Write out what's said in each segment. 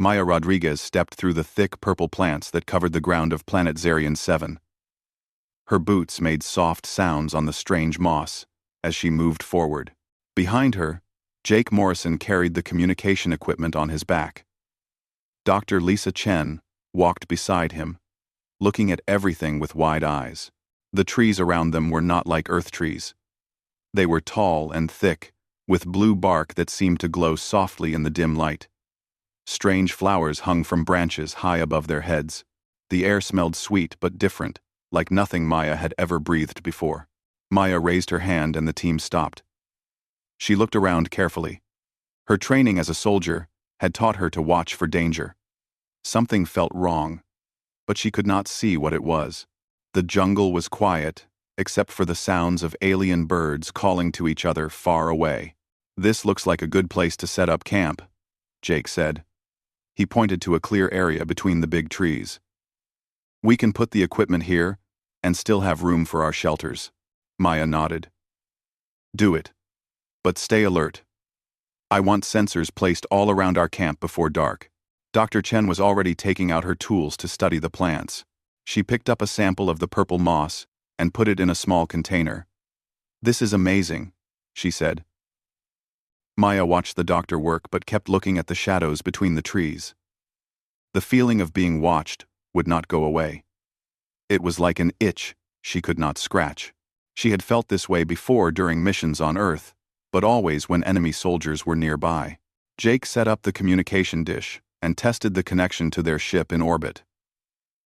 Maya Rodriguez stepped through the thick purple plants that covered the ground of planet Zarian 7. Her boots made soft sounds on the strange moss as she moved forward. Behind her, Jake Morrison carried the communication equipment on his back. Dr. Lisa Chen walked beside him, looking at everything with wide eyes. The trees around them were not like Earth trees. They were tall and thick, with blue bark that seemed to glow softly in the dim light. Strange flowers hung from branches high above their heads. The air smelled sweet but different, like nothing Maya had ever breathed before. Maya raised her hand and the team stopped. She looked around carefully. Her training as a soldier had taught her to watch for danger. Something felt wrong, but she could not see what it was. The jungle was quiet, except for the sounds of alien birds calling to each other far away. "This looks like a good place to set up camp," Jake said. He pointed to a clear area between the big trees. "We can put the equipment here and still have room for our shelters." Maya nodded. "Do it. But stay alert. I want sensors placed all around our camp before dark." Dr. Chen was already taking out her tools to study the plants. She picked up a sample of the purple moss and put it in a small container. "This is amazing," she said. Maya watched the doctor work but kept looking at the shadows between the trees. The feeling of being watched would not go away. It was like an itch she could not scratch. She had felt this way before during missions on Earth, but always when enemy soldiers were nearby. Jake set up the communication dish and tested the connection to their ship in orbit.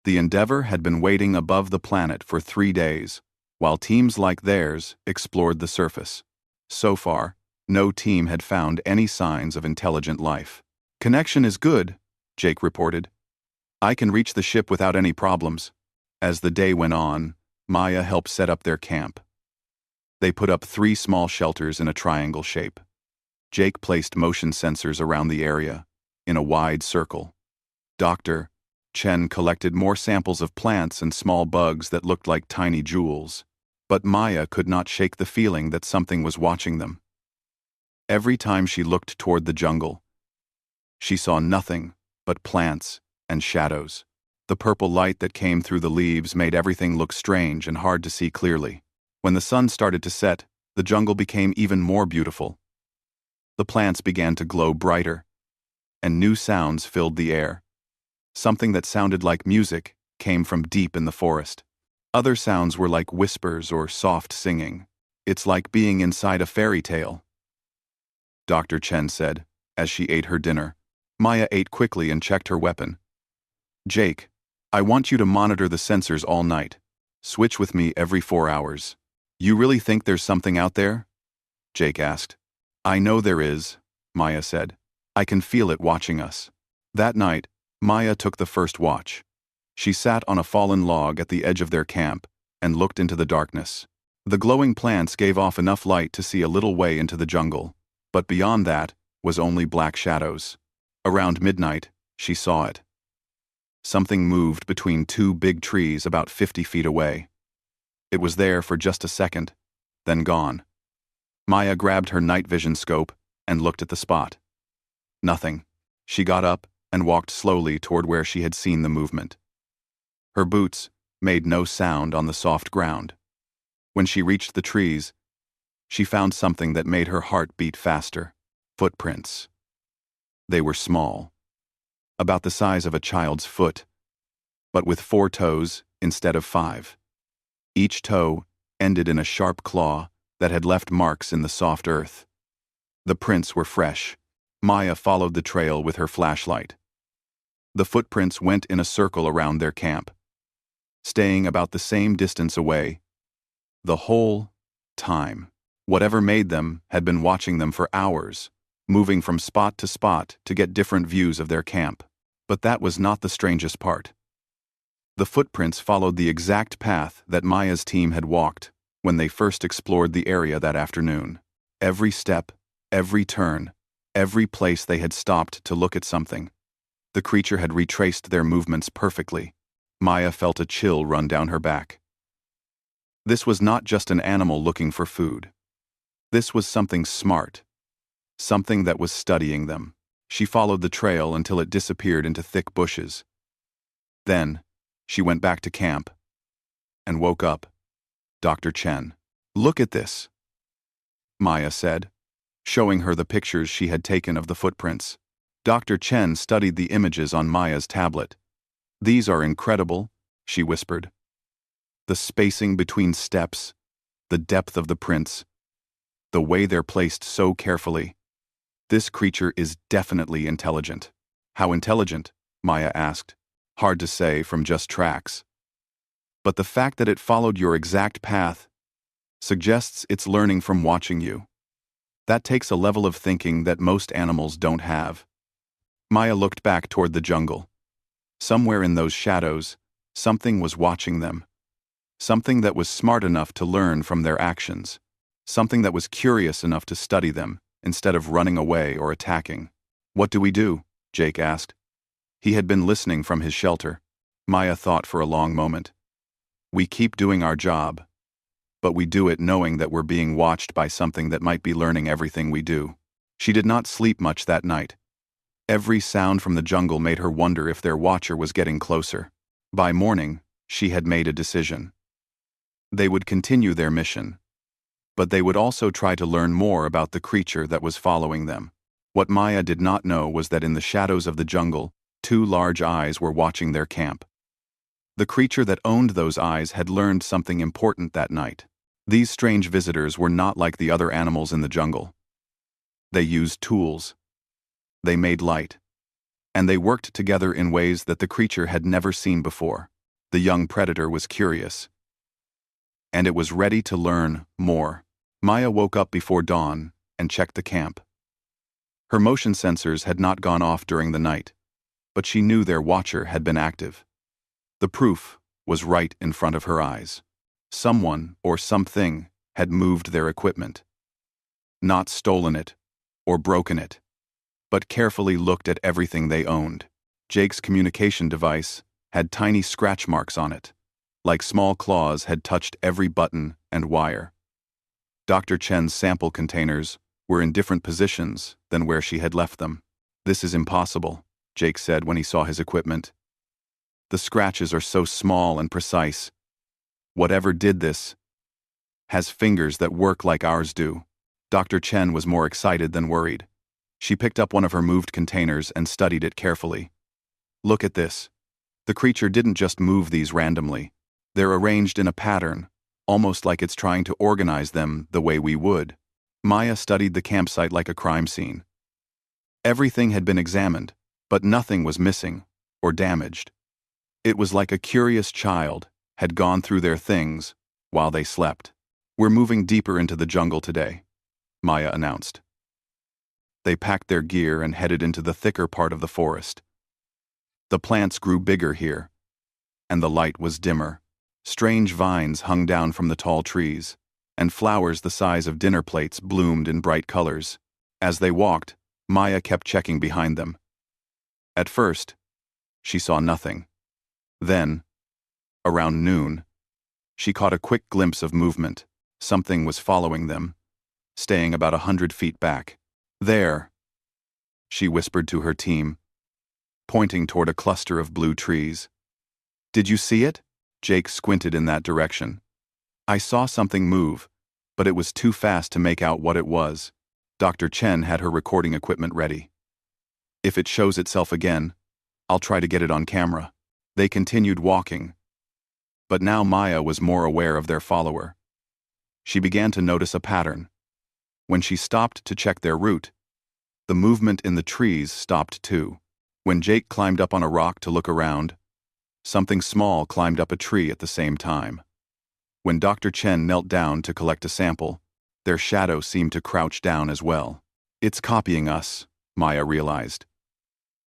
The Endeavour had been waiting above the planet for 3 days, while teams like theirs explored the surface. So far, no team had found any signs of intelligent life. "Connection is good," Jake reported. "I can reach the ship without any problems." As the day went on, Maya helped set up their camp. They put up 3 small shelters in a triangle shape. Jake placed motion sensors around the area, in a wide circle. Dr. Chen collected more samples of plants and small bugs that looked like tiny jewels. But Maya could not shake the feeling that something was watching them. Every time she looked toward the jungle, she saw nothing but plants and shadows. The purple light that came through the leaves made everything look strange and hard to see clearly. When the sun started to set, the jungle became even more beautiful. The plants began to glow brighter, and new sounds filled the air. Something that sounded like music came from deep in the forest. Other sounds were like whispers or soft singing. "It's like being inside a fairy tale," Dr. Chen said, as she ate her dinner. Maya ate quickly and checked her weapon. "Jake, I want you to monitor the sensors all night. Switch with me every 4 hours." "You really think there's something out there?" Jake asked. "I know there is," Maya said. "I can feel it watching us." That night, Maya took the first watch. She sat on a fallen log at the edge of their camp and looked into the darkness. The glowing plants gave off enough light to see a little way into the jungle, but beyond that was only black shadows. Around midnight, she saw it. Something moved between 2 big trees about 50 feet away. It was there for just a second, then gone. Maya grabbed her night vision scope and looked at the spot. Nothing. She got up and walked slowly toward where she had seen the movement. Her boots made no sound on the soft ground. When she reached the trees, she found something that made her heart beat faster. Footprints. They were small, about the size of a child's foot, but with 4 toes instead of 5. Each toe ended in a sharp claw that had left marks in the soft earth. The prints were fresh. Maya followed the trail with her flashlight. The footprints went in a circle around their camp, staying about the same distance away. The whole time, whatever made them had been watching them for hours, moving from spot to get different views of their camp. But that was not the strangest part. The footprints followed the exact path that Maya's team had walked when they first explored the area that afternoon. Every step, every turn, every place they had stopped to look at something. The creature had retraced their movements perfectly. Maya felt a chill run down her back. This was not just an animal looking for food. This was something smart, something that was studying them. She followed the trail until it disappeared into thick bushes. Then, she went back to camp and woke up Dr. Chen. "Look at this," Maya said, showing her the pictures she had taken of the footprints. Dr. Chen studied the images on Maya's tablet. "These are incredible," she whispered. "The spacing between steps, the depth of the prints, the way they're placed so carefully. This creature is definitely intelligent." "How intelligent?" Maya asked. "Hard to say from just tracks. But the fact that it followed your exact path suggests it's learning from watching you. That takes a level of thinking that most animals don't have." Maya looked back toward the jungle. Somewhere in those shadows, something was watching them. Something that was smart enough to learn from their actions. Something that was curious enough to study them, instead of running away or attacking. "What do we do?" Jake asked. He had been listening from his shelter. Maya thought for a long moment. "We keep doing our job, but we do it knowing that we're being watched by something that might be learning everything we do." She did not sleep much that night. Every sound from the jungle made her wonder if their watcher was getting closer. By morning, she had made a decision. They would continue their mission, but they would also try to learn more about the creature that was following them. What Maya did not know was that in the shadows of the jungle, two large eyes were watching their camp. The creature that owned those eyes had learned something important that night. These strange visitors were not like the other animals in the jungle. They used tools. They made light. And they worked together in ways that the creature had never seen before. The young predator was curious. And it was ready to learn more. Maya woke up before dawn and checked the camp. Her motion sensors had not gone off during the night, but she knew their watcher had been active. The proof was right in front of her eyes. Someone or something had moved their equipment. Not stolen it or broken it, but carefully looked at everything they owned. Jake's communication device had tiny scratch marks on it, like small claws had touched every button and wire. Dr. Chen's sample containers were in different positions than where she had left them. "This is impossible," Jake said when he saw his equipment. "The scratches are so small and precise. Whatever did this has fingers that work like ours do." Dr. Chen was more excited than worried. She picked up one of her moved containers and studied it carefully. "Look at this. The creature didn't just move these randomly. They're arranged in a pattern, almost like it's trying to organize them the way we would." Maya studied the campsite like a crime scene. Everything had been examined, but nothing was missing or damaged. It was like a curious child had gone through their things while they slept. "We're moving deeper into the jungle today," Maya announced. They packed their gear and headed into the thicker part of the forest. The plants grew bigger here, and the light was dimmer. Strange vines hung down from the tall trees, and flowers the size of dinner plates bloomed in bright colors. As they walked, Maya kept checking behind them. At first, she saw nothing. Then, around noon, she caught a quick glimpse of movement. Something was following them, staying about 100 feet back. "There," she whispered to her team, pointing toward a cluster of blue trees. "Did you see it?" Jake squinted in that direction. "I saw something move, but it was too fast to make out what it was." Dr. Chen had her recording equipment ready. "If it shows itself again, I'll try to get it on camera." They continued walking, but now Maya was more aware of their follower. She began to notice a pattern. When she stopped to check their route, the movement in the trees stopped too. When Jake climbed up on a rock to look around, something small climbed up a tree at the same time. When Dr. Chen knelt down to collect a sample, their shadow seemed to crouch down as well. "It's copying us," Maya realized.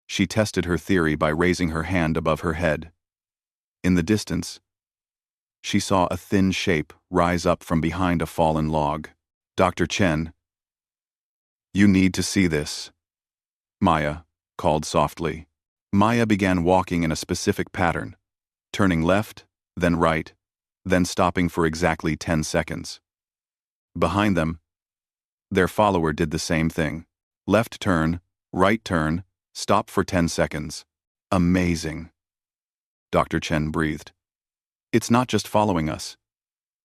She tested her theory by raising her hand above her head. In the distance, she saw a thin shape rise up from behind a fallen log. "Dr. Chen, you need to see this," Maya called softly. Maya began walking in a specific pattern, turning left, then right, then stopping for exactly 10 seconds. Behind them, their follower did the same thing. Left turn, Right turn, stop for 10 seconds. Amazing. Dr. Chen breathed. It's not just following us.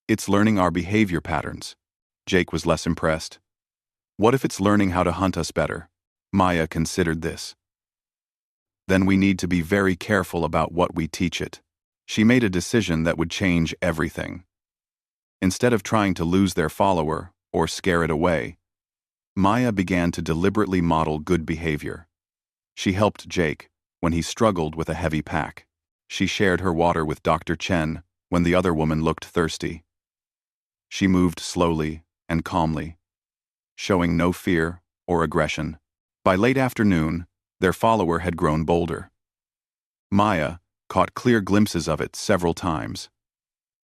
It's learning our behavior patterns. Jake was less impressed. What if it's learning how to hunt us better? Maya considered this. Then we need to be very careful about what we teach it. She made a decision that would change everything. Instead of trying to lose their follower or scare it away, Maya began to deliberately model good behavior. She helped Jake when he struggled with a heavy pack. She shared her water with Dr. Chen when the other woman looked thirsty. She moved slowly and calmly, showing no fear or aggression. By late afternoon, their follower had grown bolder. Maya caught clear glimpses of it several times.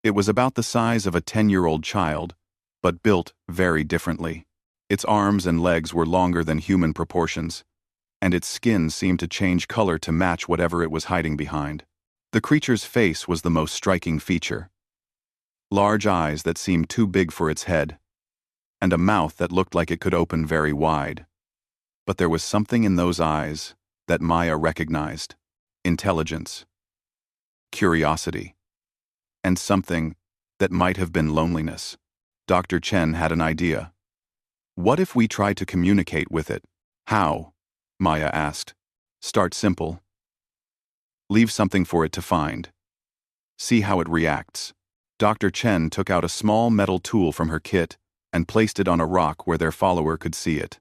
It was about the size of a 10-year-old child, but built very differently. Its arms and legs were longer than human proportions, and its skin seemed to change color to match whatever it was hiding behind. The creature's face was the most striking feature. Large eyes that seemed too big for its head, and a mouth that looked like it could open very wide. But there was something in those eyes that Maya recognized: intelligence, curiosity, and something that might have been loneliness. Dr. Chen had an idea. What if we try to communicate with it? How? Maya asked. Start simple. Leave something for it to find. See how it reacts. Dr. Chen took out a small metal tool from her kit and placed it on a rock where their follower could see it.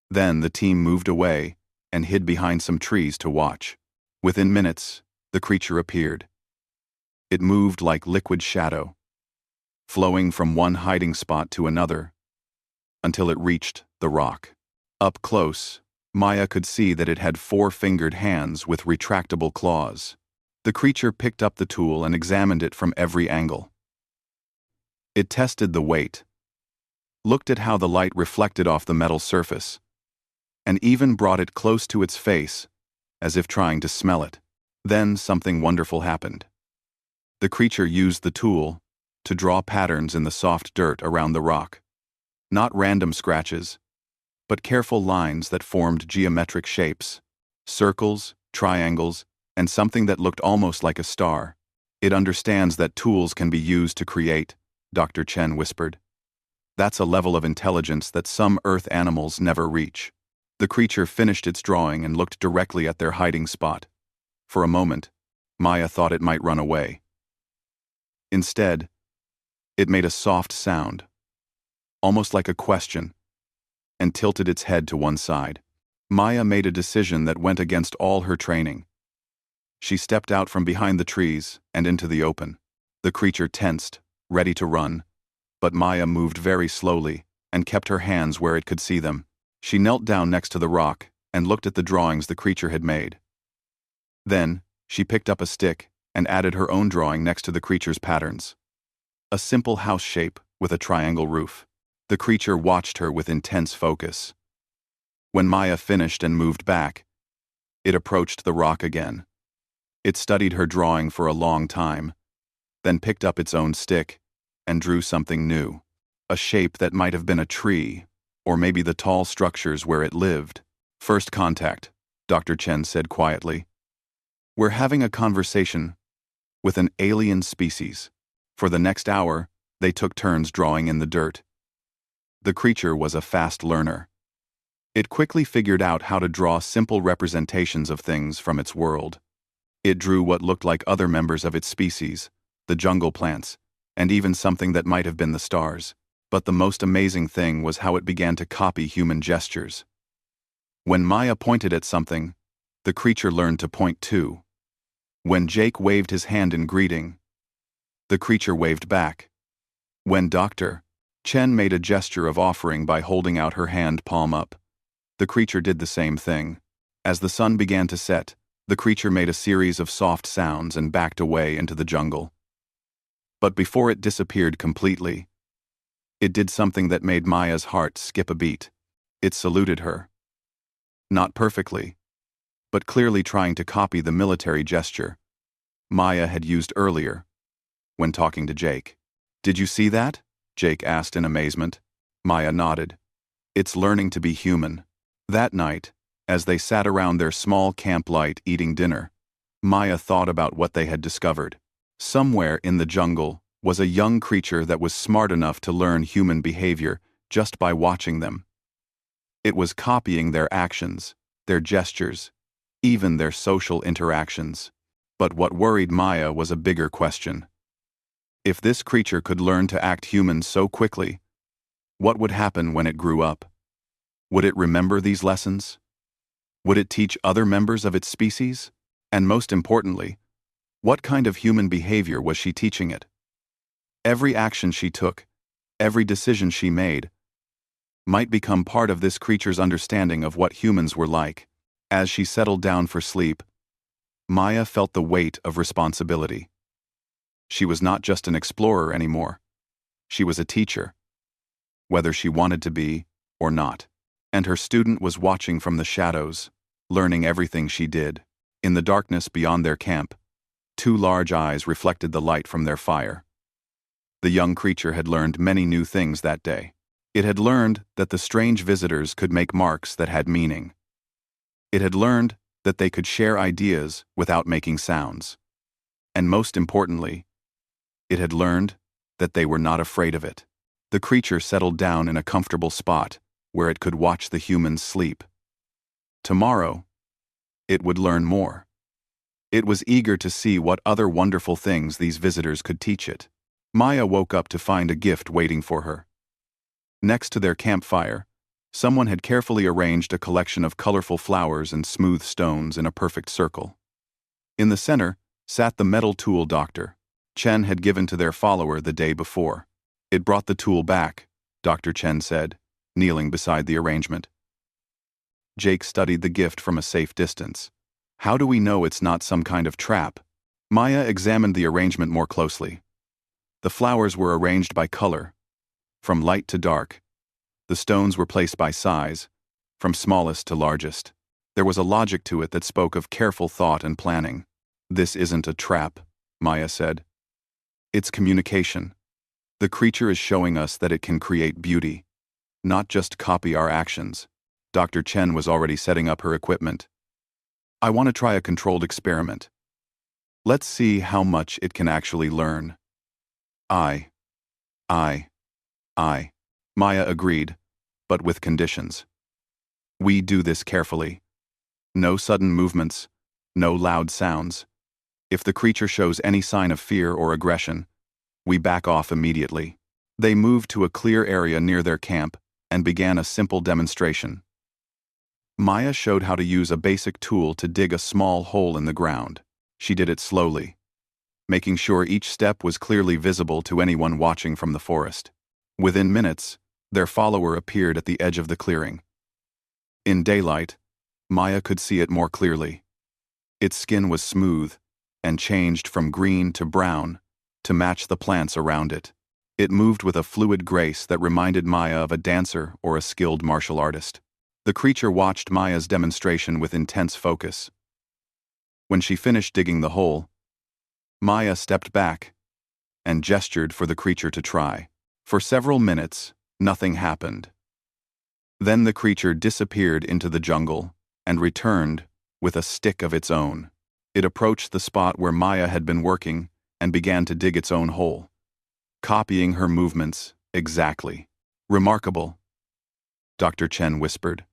Then the team moved away and hid behind some trees to watch. Within minutes, the creature appeared. It moved like liquid shadow, flowing from one hiding spot to another, until it reached the rock. Up close, Maya could see that it had 4-fingered hands with retractable claws. The creature picked up the tool and examined it from every angle. It tested the weight, looked at how the light reflected off the metal surface, and even brought it close to its face, as if trying to smell it. Then something wonderful happened. The creature used the tool to draw patterns in the soft dirt around the rock. Not random scratches, but careful lines that formed geometric shapes, circles, triangles, and something that looked almost like a star. It understands that tools can be used to create, Dr. Chen whispered. That's a level of intelligence that some Earth animals never reach. The creature finished its drawing and looked directly at their hiding spot. For a moment, Maya thought it might run away. Instead, it made a soft sound, almost like a question, and tilted its head to one side. Maya made a decision that went against all her training. She stepped out from behind the trees and into the open. The creature tensed, ready to run, but Maya moved very slowly and kept her hands where it could see them. She knelt down next to the rock and looked at the drawings the creature had made. Then, she picked up a stick and added her own drawing next to the creature's patterns. A simple house shape with a triangle roof. The creature watched her with intense focus. When Maya finished and moved back, it approached the rock again. It studied her drawing for a long time, then picked up its own stick and drew something new. A shape that might have been a tree, or maybe the tall structures where it lived. First contact, Dr. Chen said quietly. We're having a conversation with an alien species. For the next hour, they took turns drawing in the dirt. The creature was a fast learner. It quickly figured out how to draw simple representations of things from its world. It drew what looked like other members of its species, the jungle plants, and even something that might have been the stars. But the most amazing thing was how it began to copy human gestures. When Maya pointed at something, the creature learned to point too. When Jake waved his hand in greeting, the creature waved back. When Dr. Chen made a gesture of offering by holding out her hand palm up, the creature did the same thing. As the sun began to set, the creature made a series of soft sounds and backed away into the jungle. But before it disappeared completely, it did something that made Maya's heart skip a beat. It saluted her. Not perfectly, but clearly trying to copy the military gesture Maya had used earlier when talking to Jake. Did you see that? Jake asked in amazement. Maya nodded. It's learning to be human. That night, As they sat around their small camp light eating dinner, Maya thought about what they had discovered. Somewhere in the jungle was a young creature that was smart enough to learn human behavior just by watching them. It was copying their actions, their gestures, even their social interactions. But what worried Maya was a bigger question. If this creature could learn to act human so quickly, what would happen when it grew up? Would it remember these lessons? Would it teach other members of its species? And most importantly, what kind of human behavior was she teaching it? Every action she took, every decision she made, might become part of this creature's understanding of what humans were like. As she settled down for sleep, Maya felt the weight of responsibility. She was not just an explorer anymore. She was a teacher, whether she wanted to be or not. And her student was watching from the shadows, learning everything she did. In the darkness beyond their camp, two large eyes reflected the light from their fire. The young creature had learned many new things that day. It had learned that the strange visitors could make marks that had meaning. It had learned that they could share ideas without making sounds. And most importantly, it had learned that they were not afraid of it. The creature settled down in a comfortable spot where it could watch the humans sleep. Tomorrow, it would learn more. It was eager to see what other wonderful things these visitors could teach it. Maya woke up to find a gift waiting for her. Next to their campfire, someone had carefully arranged a collection of colorful flowers and smooth stones in a perfect circle. In the center sat the metal tool Dr. Chen had given to their follower the day before. It brought the tool back, Dr. Chen said, kneeling beside the arrangement. Jake studied the gift from a safe distance. How do we know it's not some kind of trap? Maya examined the arrangement more closely. The flowers were arranged by color, from light to dark. The stones were placed by size, from smallest to largest. There was a logic to it that spoke of careful thought and planning. This isn't a trap, Maya said. It's communication. The creature is showing us that it can create beauty, not just copy our actions. Dr. Chen was already setting up her equipment. I want to try a controlled experiment. Let's see how much it can actually learn. I. Maya agreed, but with conditions. We do this carefully. No sudden movements, no loud sounds. If the creature shows any sign of fear or aggression, we back off immediately. They moved to a clear area near their camp and began a simple demonstration. Maya showed how to use a basic tool to dig a small hole in the ground. She did it slowly, making sure each step was clearly visible to anyone watching from the forest. Within minutes, their follower appeared at the edge of the clearing. In daylight, Maya could see it more clearly. Its skin was smooth and changed from green to brown to match the plants around it. It moved with a fluid grace that reminded Maya of a dancer or a skilled martial artist. The creature watched Maya's demonstration with intense focus. When she finished digging the hole, Maya stepped back and gestured for the creature to try. For several minutes, nothing happened. Then the creature disappeared into the jungle and returned with a stick of its own. It approached the spot where Maya had been working and began to dig its own hole, copying her movements exactly. Remarkable, Dr. Chen whispered,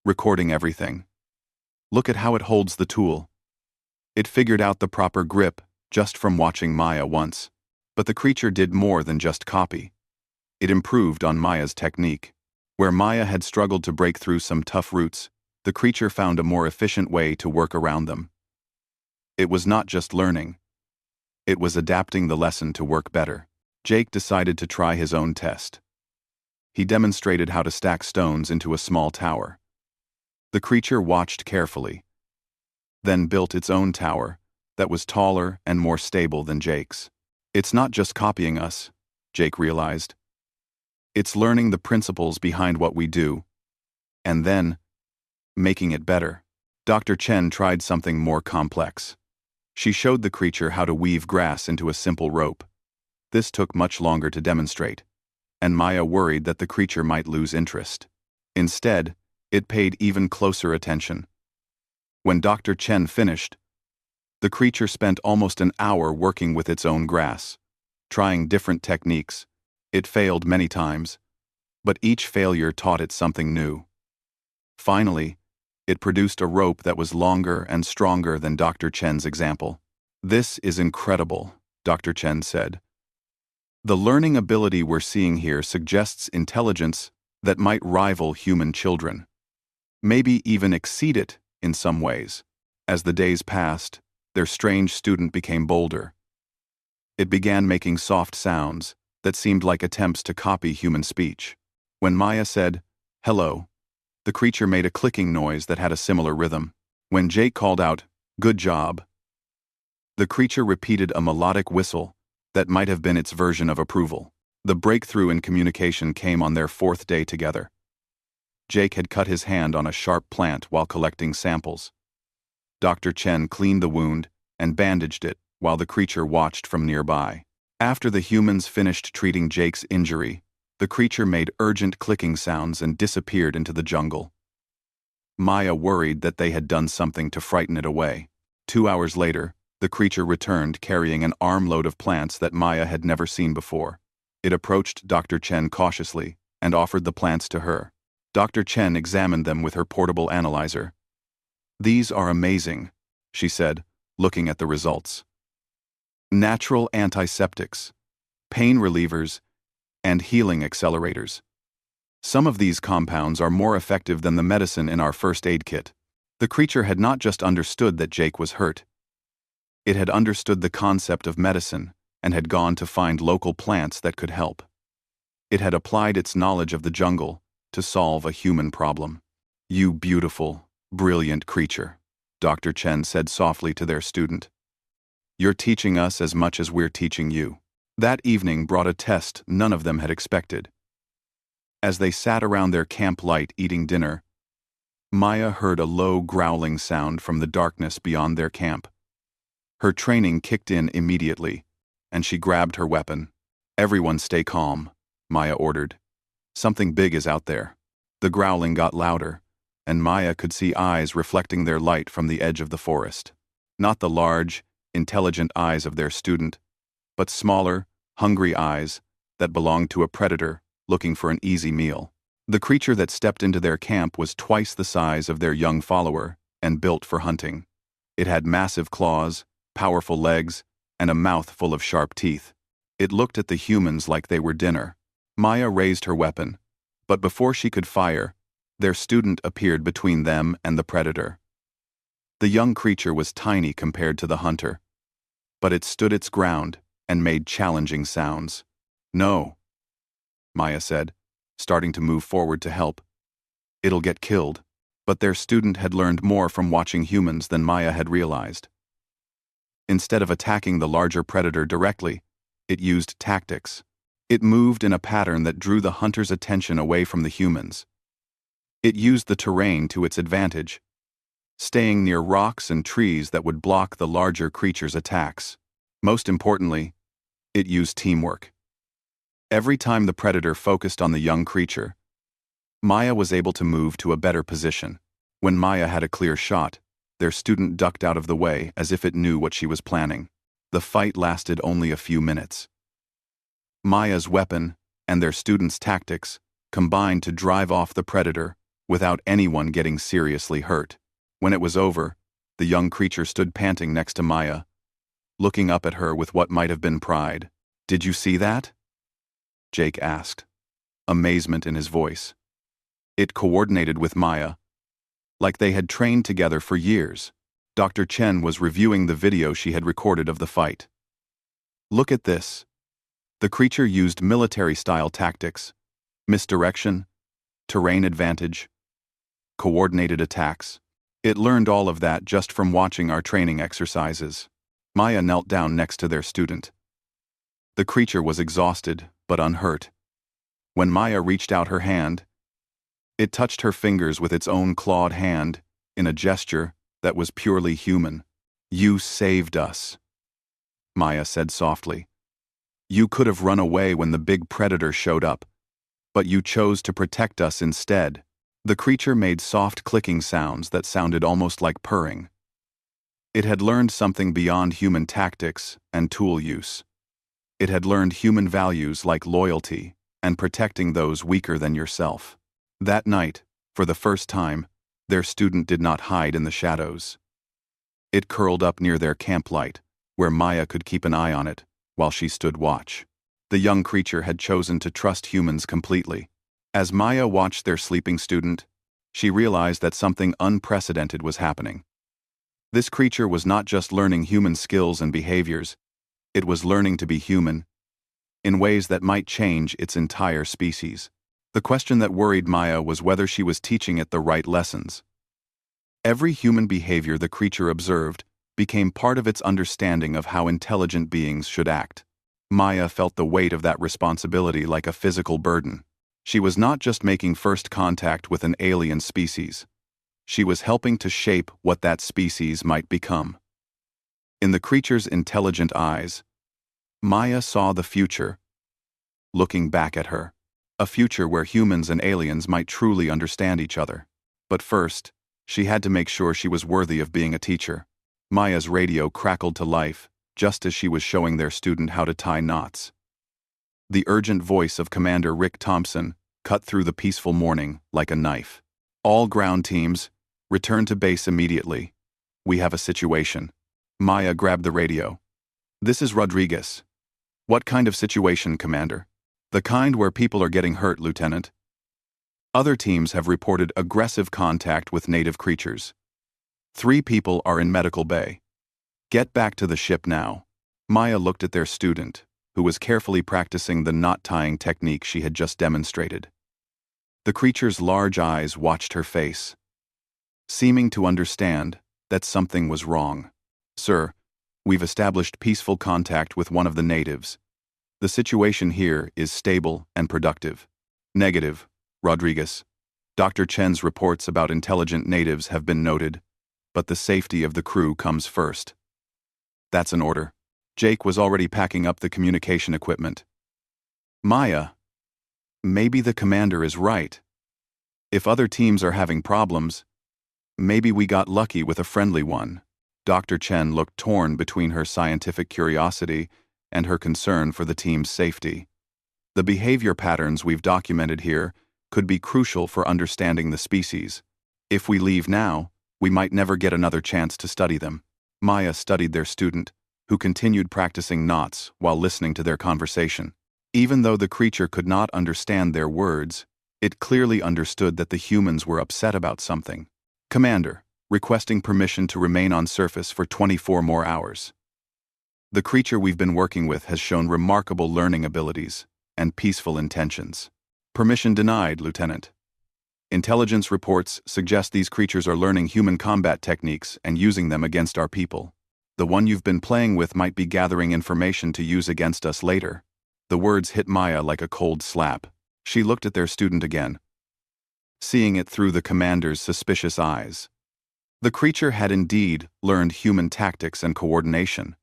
recording everything. Look at how it holds the tool. It figured out the proper grip just from watching Maya once. But the creature did more than just copy. It improved on Maya's technique. Where Maya had struggled to break through some tough roots, the creature found a more efficient way to work around them. It was not just learning. It was adapting the lesson to work better. Jake decided to try his own test. He demonstrated how to stack stones into a small tower. The creature watched carefully, then built its own tower that was taller and more stable than Jake's. It's not just copying us, Jake realized. It's learning the principles behind what we do, and then making it better. Dr. Chen tried something more complex. She showed the creature how to weave grass into a simple rope. This took much longer to demonstrate, and Maya worried that the creature might lose interest. Instead, It paid even closer attention. When Dr. Chen finished, the creature spent almost an hour working with its own grass, trying different techniques. It failed many times, but each failure taught it something new. Finally, it produced a rope that was longer and stronger than Dr. Chen's example. "This is incredible," Dr. Chen said. "The learning ability we're seeing here suggests intelligence that might rival human children, maybe even exceed it in some ways." As the days passed, their strange student became bolder. It began making soft sounds that seemed like attempts to copy human speech. When Maya said, "Hello," the creature made a clicking noise that had a similar rhythm. When Jake called out, "Good job," the creature repeated a melodic whistle that might have been its version of approval. The breakthrough in communication came on their 4th day together. Jake had cut his hand on a sharp plant while collecting samples. Dr. Chen cleaned the wound and bandaged it while the creature watched from nearby. After the humans finished treating Jake's injury, the creature made urgent clicking sounds and disappeared into the jungle. Maya worried that they had done something to frighten it away. 2 hours later, the creature returned carrying an armload of plants that Maya had never seen before. It approached Dr. Chen cautiously and offered the plants to her. Dr. Chen examined them with her portable analyzer. "These are amazing," she said, looking at the results. "Natural antiseptics, pain relievers, and healing accelerators. Some of these compounds are more effective than the medicine in our first aid kit." The creature had not just understood that Jake was hurt. It had understood the concept of medicine and had gone to find local plants that could help. It had applied its knowledge of the jungle to solve a human problem. "You beautiful, brilliant creature," Dr. Chen said softly to their student. "You're teaching us as much as we're teaching you." That evening brought a test none of them had expected. As they sat around their camp light eating dinner, Maya heard a low growling sound from the darkness beyond their camp. Her training kicked in immediately, and she grabbed her weapon. "Everyone stay calm," Maya ordered. "Something big is out there." The growling got louder, and Maya could see eyes reflecting their light from the edge of the forest. Not the large, intelligent eyes of their student, but smaller, hungry eyes that belonged to a predator looking for an easy meal. The creature that stepped into their camp was twice the size of their young follower and built for hunting. It had massive claws, powerful legs, and a mouth full of sharp teeth. It looked at the humans like they were dinner. Maya raised her weapon, but before she could fire, their student appeared between them and the predator. The young creature was tiny compared to the hunter, but it stood its ground and made challenging sounds. "No," Maya said, starting to move forward to help. "It'll get killed." But their student had learned more from watching humans than Maya had realized. Instead of attacking the larger predator directly, it used tactics. It moved in a pattern that drew the hunter's attention away from the humans. It used the terrain to its advantage, staying near rocks and trees that would block the larger creature's attacks. Most importantly, it used teamwork. Every time the predator focused on the young creature, Maya was able to move to a better position. When Maya had a clear shot, their student ducked out of the way as if it knew what she was planning. The fight lasted only a few minutes. Maya's weapon and their student's tactics combined to drive off the predator without anyone getting seriously hurt. When it was over, the young creature stood panting next to Maya, looking up at her with what might have been pride. "Did you see that?" Jake asked, amazement in his voice. It coordinated with Maya, like they had trained together for years. Dr. Chen was reviewing the video she had recorded of the fight. "Look at this." The creature used military-style tactics, misdirection, terrain advantage, coordinated attacks. It learned all of that just from watching our training exercises. Maya knelt down next to their student. The creature was exhausted, but unhurt. When Maya reached out her hand, it touched her fingers with its own clawed hand in a gesture that was purely human. "You saved us," Maya said softly. "You could have run away when the big predator showed up, but you chose to protect us instead." The creature made soft clicking sounds that sounded almost like purring. It had learned something beyond human tactics and tool use. It had learned human values like loyalty and protecting those weaker than yourself. That night, for the first time, their student did not hide in the shadows. It curled up near their camp light, where Maya could keep an eye on it while she stood watch. The young creature had chosen to trust humans completely. As Maya watched their sleeping student, she realized that something unprecedented was happening. This creature was not just learning human skills and behaviors, it was learning to be human in ways that might change its entire species. The question that worried Maya was whether she was teaching it the right lessons. Every human behavior the creature observed became part of its understanding of how intelligent beings should act. Maya felt the weight of that responsibility like a physical burden. She was not just making first contact with an alien species. She was helping to shape what that species might become. In the creature's intelligent eyes, Maya saw the future, looking back at her. A future where humans and aliens might truly understand each other. But first, she had to make sure she was worthy of being a teacher. Maya's radio crackled to life, just as she was showing their student how to tie knots. The urgent voice of Commander Rick Thompson cut through the peaceful morning like a knife. All ground teams, return to base immediately. We have a situation. Maya grabbed the radio. This is Rodriguez. What kind of situation, Commander? The kind where people are getting hurt, Lieutenant. Other teams have reported aggressive contact with native creatures. 3 people are in medical bay. Get back to the ship now. Maya looked at their student, who was carefully practicing the knot-tying technique she had just demonstrated. The creature's large eyes watched her face, seeming to understand that something was wrong. Sir, we've established peaceful contact with one of the natives. The situation here is stable and productive. Negative, Rodriguez. Dr. Chen's reports about intelligent natives have been noted, but the safety of the crew comes first. That's an order. Jake was already packing up the communication equipment. Maya, maybe the commander is right. If other teams are having problems, maybe we got lucky with a friendly one. Dr. Chen looked torn between her scientific curiosity and her concern for the team's safety. The behavior patterns we've documented here could be crucial for understanding the species. If we leave now, we might never get another chance to study them. Maya studied their student, who continued practicing knots while listening to their conversation. Even though the creature could not understand their words, it clearly understood that the humans were upset about something. Commander, requesting permission to remain on surface for 24 more hours. The creature we've been working with has shown remarkable learning abilities and peaceful intentions. Permission denied, Lieutenant. Intelligence reports suggest these creatures are learning human combat techniques and using them against our people. The one you've been playing with might be gathering information to use against us later. The words hit Maya like a cold slap. She looked at their student again, seeing it through the commander's suspicious eyes. The creature had indeed learned human tactics and coordination.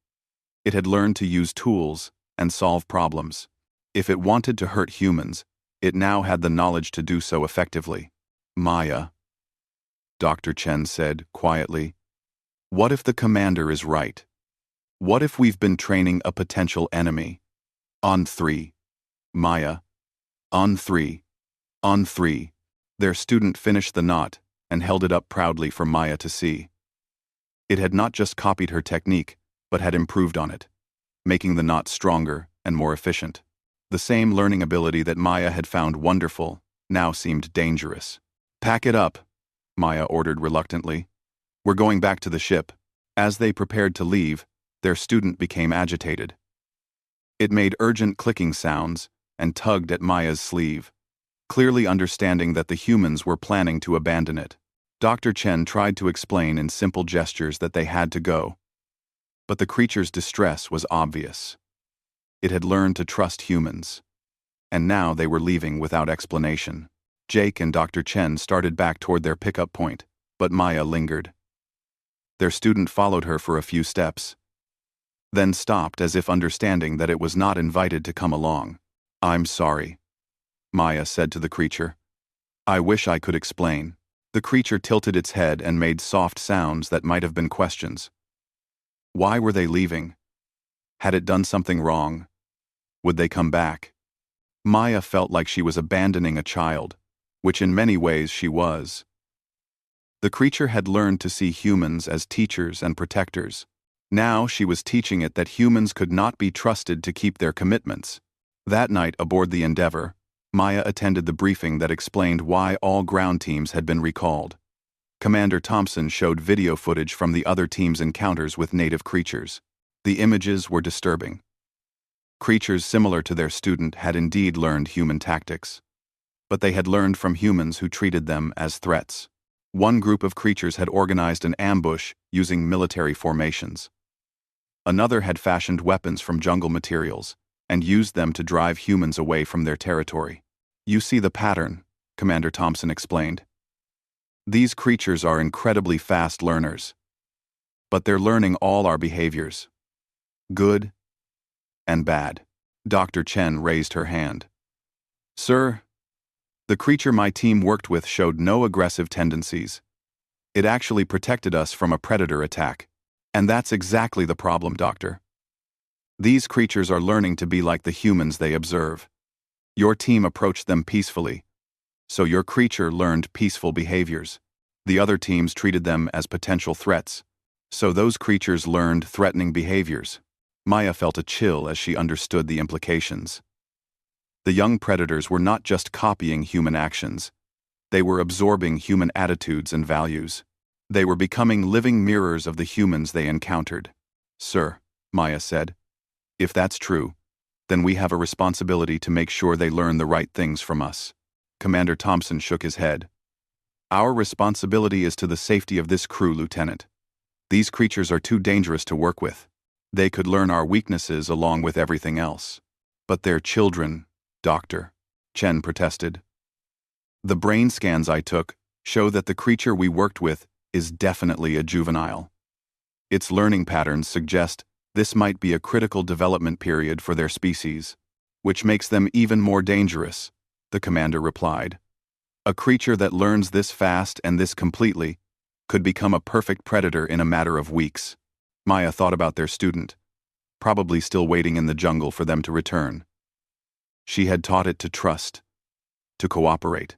It had learned to use tools and solve problems. If it wanted to hurt humans, it now had the knowledge to do so effectively. Maya, Dr. Chen said quietly, what if the commander is right? What if we've been training a potential enemy? On 3. Maya. On 3. On 3. Their student finished the knot and held it up proudly for Maya to see. It had not just copied her technique, but had improved on it, making the knot stronger and more efficient. The same learning ability that Maya had found wonderful now seemed dangerous. Pack it up, Maya ordered reluctantly. We're going back to the ship. As they prepared to leave, their student became agitated. It made urgent clicking sounds and tugged at Maya's sleeve, clearly understanding that the humans were planning to abandon it. Dr. Chen tried to explain in simple gestures that they had to go, but the creature's distress was obvious. It had learned to trust humans, and now they were leaving without explanation. Jake and Dr. Chen started back toward their pickup point, but Maya lingered. Their student followed her for a few steps, then stopped as if understanding that it was not invited to come along. I'm sorry, Maya said to the creature. I wish I could explain. The creature tilted its head and made soft sounds that might have been questions. Why were they leaving? Had it done something wrong? Would they come back? Maya felt like she was abandoning a child, which in many ways she was. The creature had learned to see humans as teachers and protectors. Now she was teaching it that humans could not be trusted to keep their commitments. That night aboard the Endeavour, Maya attended the briefing that explained why all ground teams had been recalled. Commander Thompson showed video footage from the other team's encounters with native creatures. The images were disturbing. Creatures similar to their student had indeed learned human tactics. But they had learned from humans who treated them as threats. One group of creatures had organized an ambush using military formations. Another had fashioned weapons from jungle materials and used them to drive humans away from their territory. You see the pattern, Commander Thompson explained. These creatures are incredibly fast learners. But they're learning all our behaviors. Good and bad. Dr. Chen raised her hand. Sir, the creature my team worked with showed no aggressive tendencies. It actually protected us from a predator attack. And that's exactly the problem, Doctor. These creatures are learning to be like the humans they observe. Your team approached them peacefully, so your creature learned peaceful behaviors. The other teams treated them as potential threats, so those creatures learned threatening behaviors. Maya felt a chill as she understood the implications. The young predators were not just copying human actions. They were absorbing human attitudes and values. They were becoming living mirrors of the humans they encountered. Sir, Maya said, if that's true, then we have a responsibility to make sure they learn the right things from us. Commander Thompson shook his head. Our responsibility is to the safety of this crew, Lieutenant. These creatures are too dangerous to work with. They could learn our weaknesses along with everything else. But they're children, Doctor, Chen protested. The brain scans I took show that the creature we worked with is definitely a juvenile. Its learning patterns suggest this might be a critical development period for their species, which makes them even more dangerous, the commander replied. A creature that learns this fast and this completely could become a perfect predator in a matter of weeks. Maya thought about their student, probably still waiting in the jungle for them to return. She had taught it to trust, to cooperate,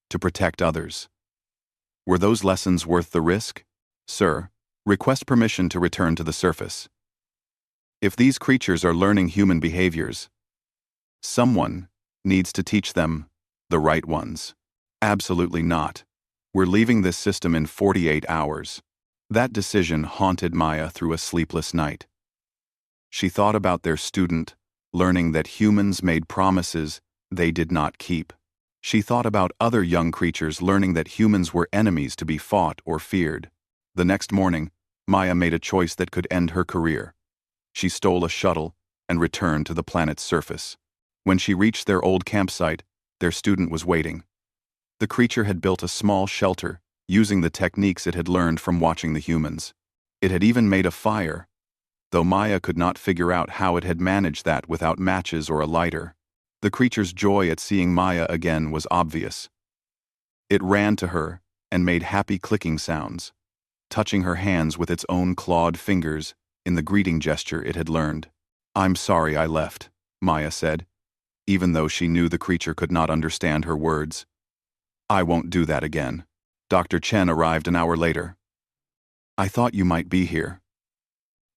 to protect others. Were those lessons worth the risk? Sir, request permission to return to the surface. If these creatures are learning human behaviors, someone needs to teach them the right ones. Absolutely not. We're leaving this system in 48 hours. That decision haunted Maya through a sleepless night. She thought about their student, learning that humans made promises they did not keep. She thought about other young creatures learning that humans were enemies to be fought or feared. The next morning, Maya made a choice that could end her career. She stole a shuttle and returned to the planet's surface. When she reached their old campsite, their student was waiting. The creature had built a small shelter, using the techniques it had learned from watching the humans. It had even made a fire, though Maya could not figure out how it had managed that without matches or a lighter. The creature's joy at seeing Maya again was obvious. It ran to her and made happy clicking sounds, touching her hands with its own clawed fingers in the greeting gesture it had learned. I'm sorry I left, Maya said, even though she knew the creature could not understand her words. I won't do that again. Dr. Chen arrived an hour later. I thought you might be here.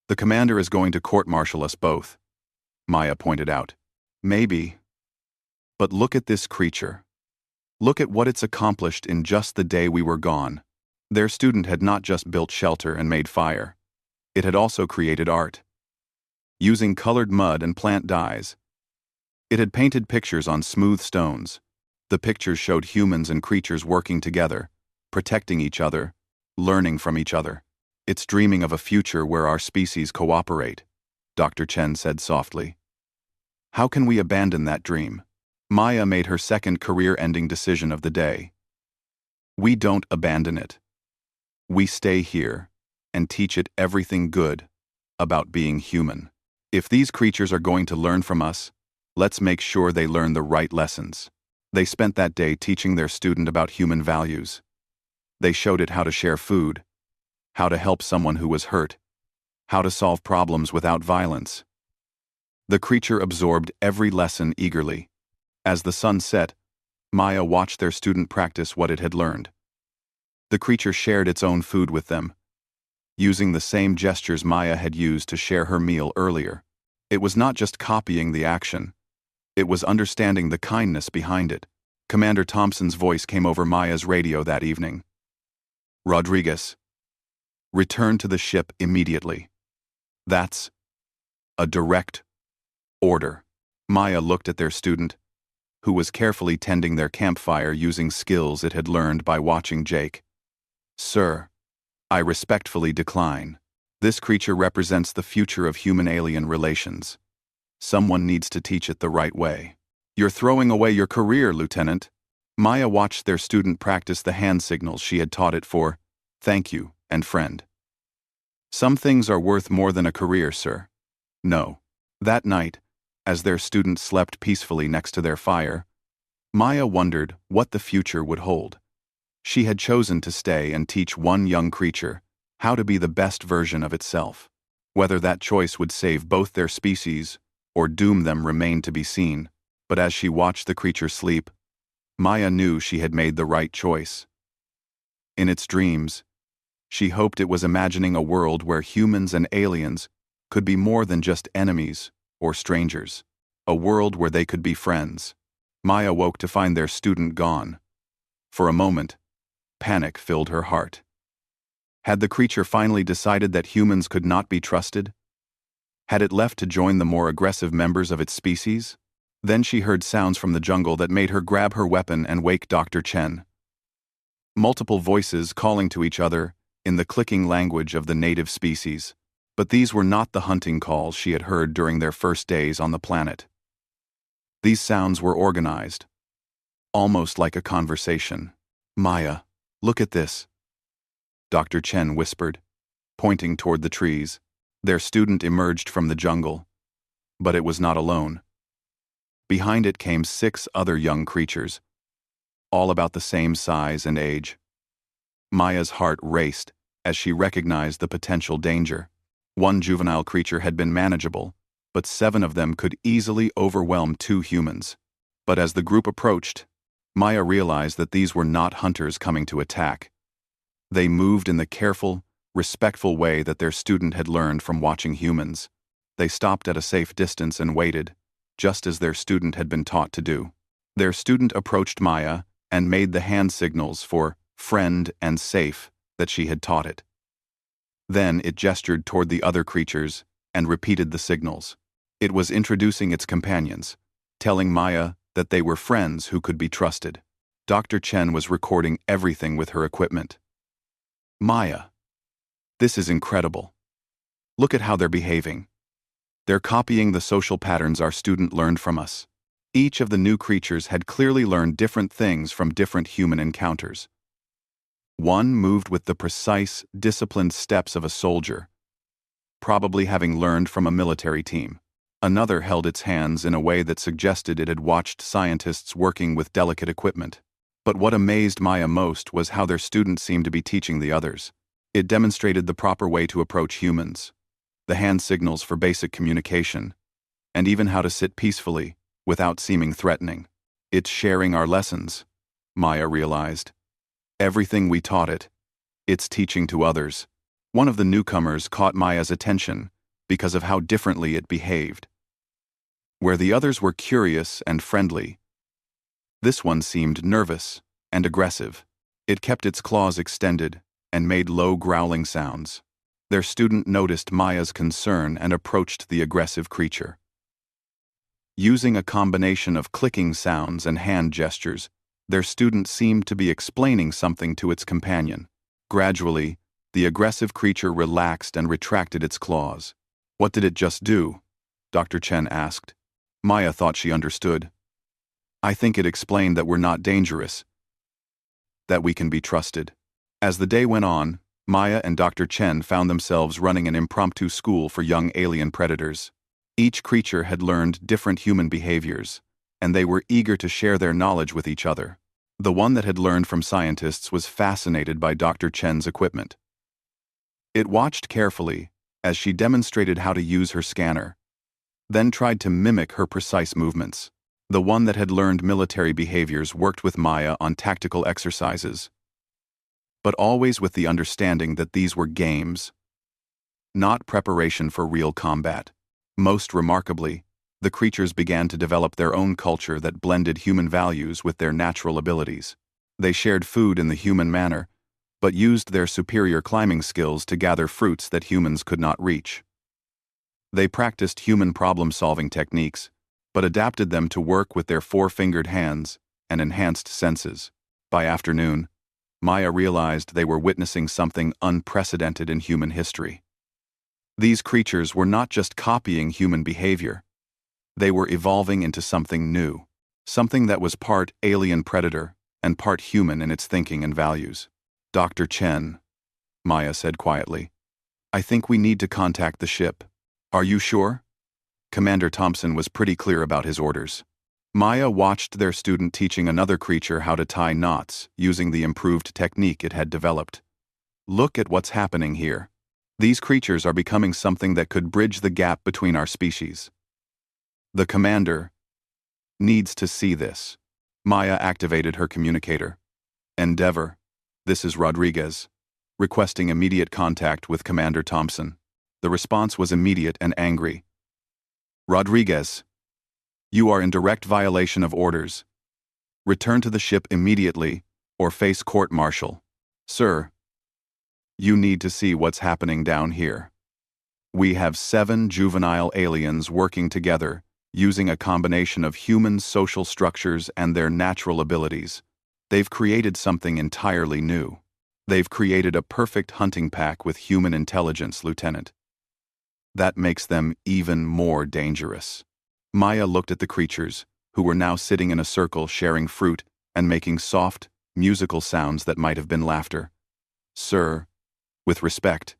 The commander is going to court-martial us both, Maya pointed out. Maybe. But look at this creature. Look at what it's accomplished in just the day we were gone. Their student had not just built shelter and made fire. It had also created art. Using colored mud and plant dyes, it had painted pictures on smooth stones. The pictures showed humans and creatures working together, protecting each other, learning from each other. It's dreaming of a future where our species cooperate, Dr. Chen said softly. How can we abandon that dream? Maya made her second career-ending decision of the day. We don't abandon it. We stay here and teach it everything good about being human. If these creatures are going to learn from us, let's make sure they learn the right lessons. They spent that day teaching their student about human values. They showed it how to share food, how to help someone who was hurt, how to solve problems without violence. The creature absorbed every lesson eagerly. As the sun set, Maya watched their student practice what it had learned. The creature shared its own food with them, using the same gestures Maya had used to share her meal earlier. It was not just copying the action. It was understanding the kindness behind it. Commander Thompson's voice came over Maya's radio that evening. Rodriguez, return to the ship immediately. That's a direct order. Maya looked at their student, who was carefully tending their campfire using skills it had learned by watching Jake. Sir, I respectfully decline. This creature represents the future of human-alien relations. Someone needs to teach it the right way. You're throwing away your career, Lieutenant. Maya watched their student practice the hand signals she had taught it for thank you and friend. Some things are worth more than a career, sir. No. That night, as their student slept peacefully next to their fire, Maya wondered what the future would hold. She had chosen to stay and teach one young creature how to be the best version of itself. Whether that choice would save both their species or doom them remained to be seen, but as she watched the creature sleep, Maya knew she had made the right choice. In its dreams, she hoped it was imagining a world where humans and aliens could be more than just enemies or strangers, a world where they could be friends. Maya woke to find their student gone. For a moment, panic filled her heart. Had the creature finally decided that humans could not be trusted? Had it left to join the more aggressive members of its species? Then she heard sounds from the jungle that made her grab her weapon and wake Dr. Chen. Multiple voices calling to each other in the clicking language of the native species. But these were not the hunting calls she had heard during their first days on the planet. These sounds were organized, almost like a conversation. Maya, look at this, Dr. Chen whispered, pointing toward the trees. Their student emerged from the jungle, but it was not alone. Behind it came 6 other young creatures, all about the same size and age. Maya's heart raced as she recognized the potential danger. One juvenile creature had been manageable, but 7 of them could easily overwhelm 2 humans. But as the group approached, Maya realized that these were not hunters coming to attack. They moved in the careful, respectful way that their student had learned from watching humans. They stopped at a safe distance and waited, just as their student had been taught to do. Their student approached Maya and made the hand signals for friend and safe that she had taught it. Then it gestured toward the other creatures and repeated the signals. It was introducing its companions, telling Maya that they were friends who could be trusted. Dr. Chen was recording everything with her equipment. Maya, this is incredible. Look at how they're behaving. They're copying the social patterns our student learned from us. Each of the new creatures had clearly learned different things from different human encounters. One moved with the precise, disciplined steps of a soldier, probably having learned from a military team. Another held its hands in a way that suggested it had watched scientists working with delicate equipment. But what amazed Maya most was how their student seemed to be teaching the others. It demonstrated the proper way to approach humans, the hand signals for basic communication, and even how to sit peacefully without seeming threatening. It's sharing our lessons, Maya realized. Everything we taught it, it's teaching to others. One of the newcomers caught Maya's attention because of how differently it behaved. Where the others were curious and friendly, this one seemed nervous and aggressive. It kept its claws extended and made low growling sounds. Their student noticed Maya's concern and approached the aggressive creature. Using a combination of clicking sounds and hand gestures, their student seemed to be explaining something to its companion. Gradually, the aggressive creature relaxed and retracted its claws. What did it just do? Dr. Chen asked. Maya thought she understood. I think it explained that we're not dangerous, that we can be trusted. As the day went on, Maya and Dr. Chen found themselves running an impromptu school for young alien predators. Each creature had learned different human behaviors, and they were eager to share their knowledge with each other. The one that had learned from scientists was fascinated by Dr. Chen's equipment. It watched carefully as she demonstrated how to use her scanner, then tried to mimic her precise movements. The one that had learned military behaviors worked with Maya on tactical exercises, but always with the understanding that these were games, not preparation for real combat. Most remarkably, the creatures began to develop their own culture that blended human values with their natural abilities. They shared food in the human manner, but used their superior climbing skills to gather fruits that humans could not reach. They practiced human problem-solving techniques, but adapted them to work with their four-fingered hands and enhanced senses. By afternoon, Maya realized they were witnessing something unprecedented in human history. These creatures were not just copying human behavior. They were evolving into something new, something that was part alien predator and part human in its thinking and values. "Dr. Chen," Maya said quietly, "I think we need to contact the ship." "Are you sure?" Commander Thompson was pretty clear about his orders. Maya watched their student teaching another creature how to tie knots using the improved technique it had developed. "Look at what's happening here. These creatures are becoming something that could bridge the gap between our species. The commander needs to see this." Maya activated her communicator. "Endeavor, this is Rodriguez, requesting immediate contact with Commander Thompson." The response was immediate and angry. "Rodriguez, you are in direct violation of orders. Return to the ship immediately or face court-martial." "Sir, you need to see what's happening down here. We have 7 juvenile aliens working together, using a combination of human social structures and their natural abilities. They've created something entirely new. They've created a perfect hunting pack with human intelligence, Lieutenant. That makes them even more dangerous." Maya looked at the creatures, who were now sitting in a circle sharing fruit and making soft, musical sounds that might have been laughter. "Sir, with respect,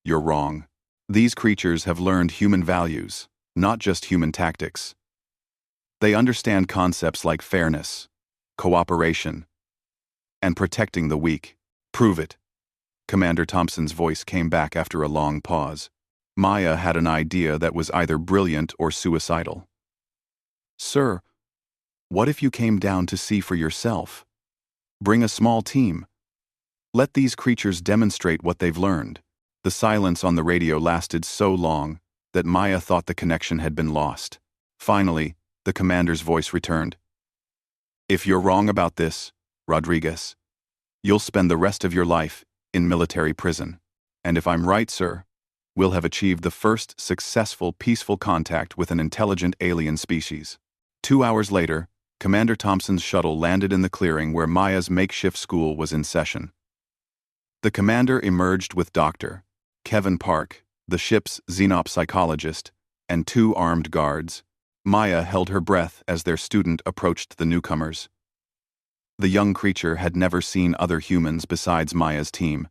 you're wrong. These creatures have learned human values, not just human tactics. They understand concepts like fairness, cooperation, and protecting the weak." "Prove it." Commander Thompson's voice came back after a long pause. Maya had an idea that was either brilliant or suicidal. "Sir, what if you came down to see for yourself? Bring a small team. Let these creatures demonstrate what they've learned." The silence on the radio lasted so long that Maya thought the connection had been lost. Finally, the commander's voice returned. "If you're wrong about this, Rodriguez, you'll spend the rest of your life in military prison. And if I'm right, sir, we'll have achieved the first successful peaceful contact with an intelligent alien species." 2 hours later, Commander Thompson's shuttle landed in the clearing where Maya's makeshift school was in session. The commander emerged with Dr. Kevin Park, the ship's xenopsychologist, and 2 armed guards. Maya held her breath as their student approached the newcomers. The young creature had never seen other humans besides Maya's team,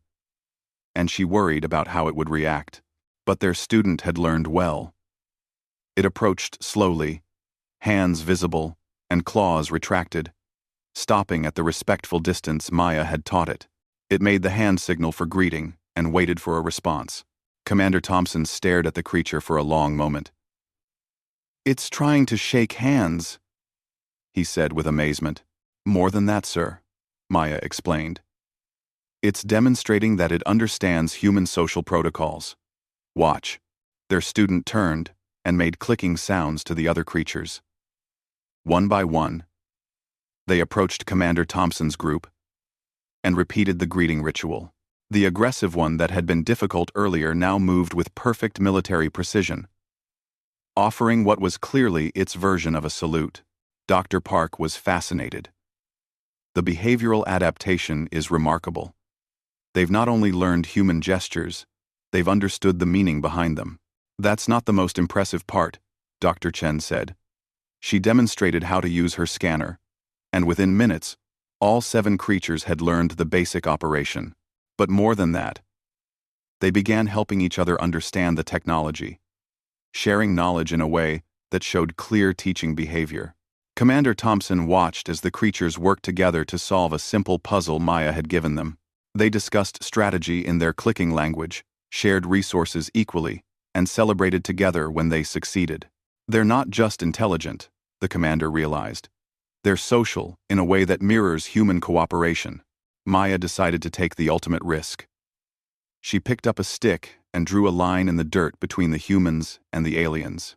and she worried about how it would react. But their student had learned well. It approached slowly, hands visible and claws retracted, stopping at the respectful distance Maya had taught it. It made the hand signal for greeting and waited for a response. Commander Thompson stared at the creature for a long moment. "It's trying to shake hands," he said with amazement. "More than that, sir," Maya explained. "It's demonstrating that it understands human social protocols. Watch." Their student turned and made clicking sounds to the other creatures. One by one, they approached Commander Thompson's group and repeated the greeting ritual. The aggressive one that had been difficult earlier now moved with perfect military precision, offering what was clearly its version of a salute. Dr. Park was fascinated. The behavioral adaptation is remarkable. They've not only learned human gestures, they've understood the meaning behind them. "That's not the most impressive part," Dr. Chen said. She demonstrated how to use her scanner, and within minutes, all 7 creatures had learned the basic operation. But more than that, they began helping each other understand the technology, sharing knowledge in a way that showed clear teaching behavior. Commander Thompson watched as the creatures worked together to solve a simple puzzle Maya had given them. They discussed strategy in their clicking language, shared resources equally, and celebrated together when they succeeded. They're not just intelligent, the commander realized. They're social in a way that mirrors human cooperation. Maya decided to take the ultimate risk. She picked up a stick and drew a line in the dirt between the humans and the aliens.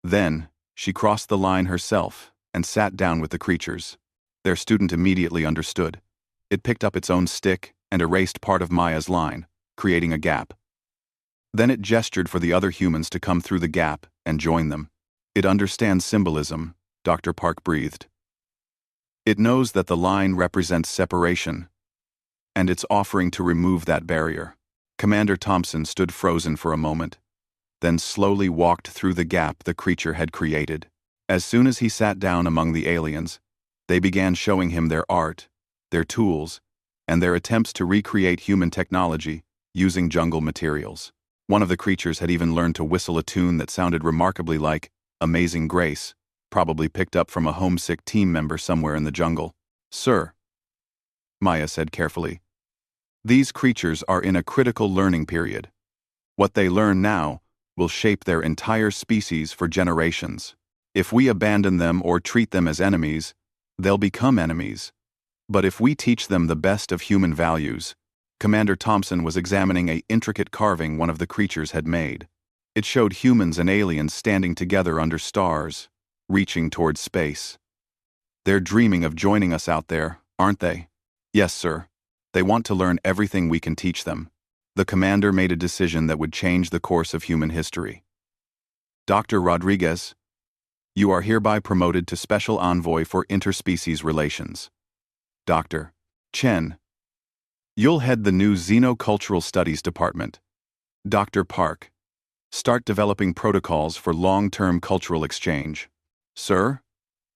Then, she crossed the line herself and sat down with the creatures. Their student immediately understood. It picked up its own stick and erased part of Maya's line, creating a gap. Then it gestured for the other humans to come through the gap and join them. It understands symbolism, Dr. Park breathed. It knows that the line represents separation, and it's offering to remove that barrier. Commander Thompson stood frozen for a moment, then slowly walked through the gap the creature had created. As soon as he sat down among the aliens, they began showing him their art, their tools, and their attempts to recreate human technology using jungle materials. One of the creatures had even learned to whistle a tune that sounded remarkably like Amazing Grace, probably picked up from a homesick team member somewhere in the jungle. "Sir," Maya said carefully, "these creatures are in a critical learning period. What they learn now will shape their entire species for generations. If we abandon them or treat them as enemies, they'll become enemies. But if we teach them the best of human values," Commander Thompson was examining an intricate carving one of the creatures had made. It showed humans and aliens standing together under stars, reaching towards space. "They're dreaming of joining us out there, aren't they?" "Yes, sir. They want to learn everything we can teach them." The commander made a decision that would change the course of human history. "Dr. Rodriguez, you are hereby promoted to Special Envoy for Interspecies Relations. Dr. Chen, you'll head the new Xenocultural Studies Department. Dr. Park, start developing protocols for long-term cultural exchange." "Sir?"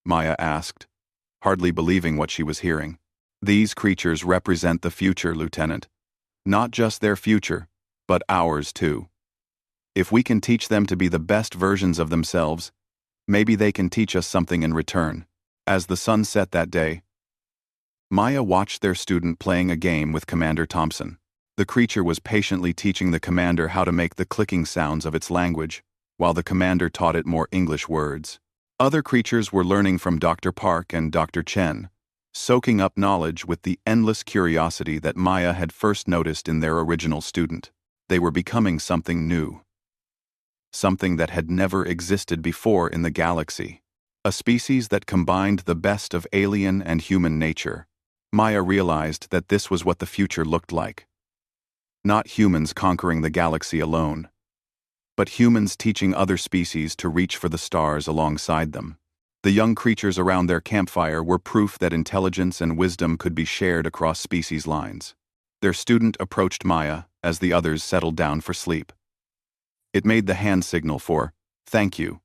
Maya asked, hardly believing what she was hearing. "These creatures represent the future, Lieutenant. Not just their future, but ours too. If we can teach them to be the best versions of themselves, maybe they can teach us something in return." As the sun set that day, Maya watched their student playing a game with Commander Thompson. The creature was patiently teaching the commander how to make the clicking sounds of its language, while the commander taught it more English words. Other creatures were learning from Dr. Park and Dr. Chen, soaking up knowledge with the endless curiosity that Maya had first noticed in their original student. They were becoming something new. Something that had never existed before in the galaxy. A species that combined the best of alien and human nature. Maya realized that this was what the future looked like. Not humans conquering the galaxy alone, but humans teaching other species to reach for the stars alongside them. The young creatures around their campfire were proof that intelligence and wisdom could be shared across species lines. Their student approached Maya as the others settled down for sleep. It made the hand signal for, "Thank you,"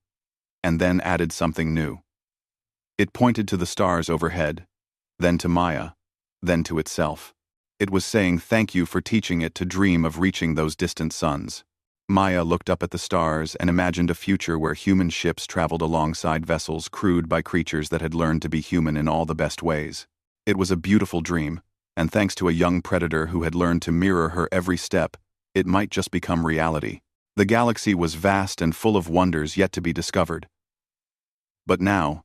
and then added something new. It pointed to the stars overhead, then to Maya, then to itself. It was saying thank you for teaching it to dream of reaching those distant suns. Maya looked up at the stars and imagined a future where human ships traveled alongside vessels crewed by creatures that had learned to be human in all the best ways. It was a beautiful dream, and thanks to a young predator who had learned to mirror her every step, it might just become reality. The galaxy was vast and full of wonders yet to be discovered. But now,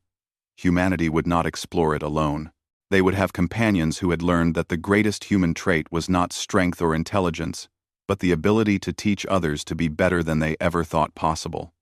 humanity would not explore it alone. They would have companions who had learned that the greatest human trait was not strength or intelligence, but the ability to teach others to be better than they ever thought possible.